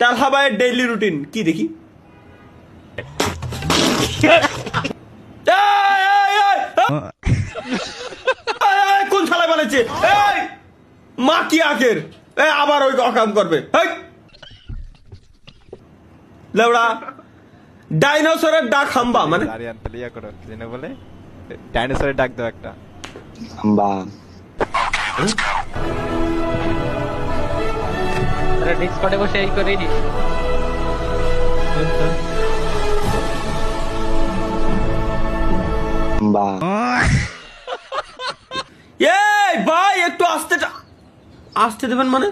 তালহা ভাইয়ের daily routine কি দেখি। কোন শালায় বলেছে মা কি আখের আবার ওই অকাম করবে। লেওড়া ডাইনোসরের ডাক হাম্বা মানে আরিয়ান প্লিয়া করো জেনে বলে ডাইনোসরের ডাক দাও একটা হাম্বা। আরে ডিসকর্ডে বসে এই করেই দিস। হাম্বা। এই ভাই একটু আস্তে আস্তে দেবেন মানে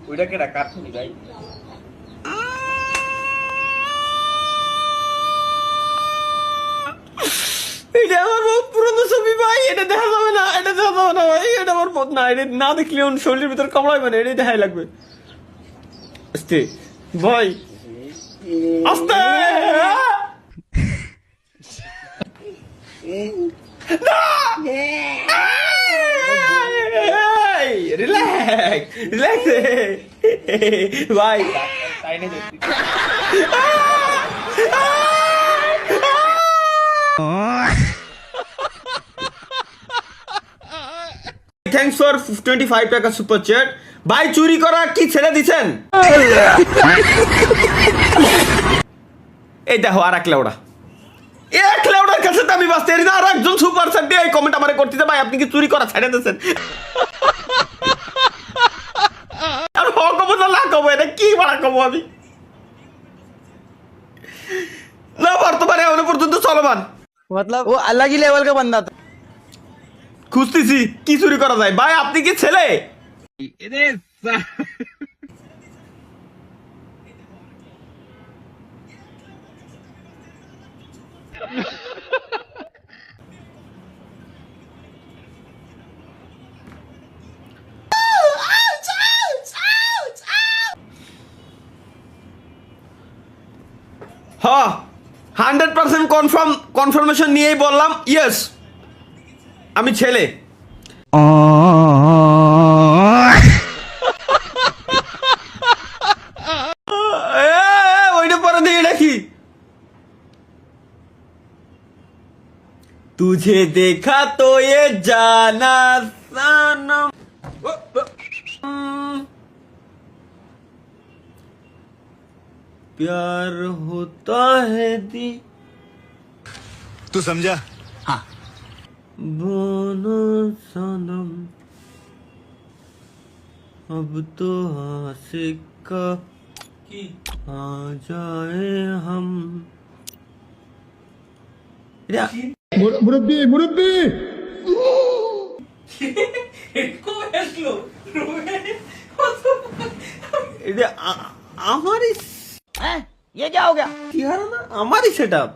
ওইটা কেডা কাটনি ভাই? এটা আমার বহুত পুরনো ছবি ভাই, এটা দেখা যাবে না, এটা দেখা যাবে না ভাই, এটা আমার না, এটা না দেখলে শরীরের ভিতর কামড়াই মানে এটাই দেখাই লাগবে। আস্তে ভাই আস্তে রিল্যাক্স রিল্যাক্স ভাই। তাইনে দেখি থ্যাঙ্কস ফর 25 টাকা সুপার চ্যাট ভাই। চুরি করা কি ছেড়ে দিছেন? এই দেখো আর এক লেওড়া, এক লেওড়ার কাছে তো আমি বাঁচতে পারি না, আর একজন সুপার চ্যাট দিয়ে এই কমেন্ট আমারে করতেছে ভাই আপনি কি চুরি করা ছেড়ে দিয়েছেন। আর হ কবো না লাখ কবো, এটা কি ভাড়া কবো আমি না, বর্তমানে এখনো পর্যন্ত চলমান। मतलब वो अलग ही लेवल का बंदा था। খুঁজতেছি কি চুরি করা যায় ভাই। আপনি কি ছেলে? হ্যাঁ 100% কনফার্মেশন নিয়েই বললাম ইয়েস আমি ছেলে। ওইটা পরে দিয়ে রাখি। तुझे देखा तो ये जाना सनम प्यार होता है दी तू समझा? हाँ। बोलो सनम अब तो आशिक का आ जाए हम। मुरब्बी मुरब्बी हमारी ये क्या हो गया यार ना हमारी सेटअप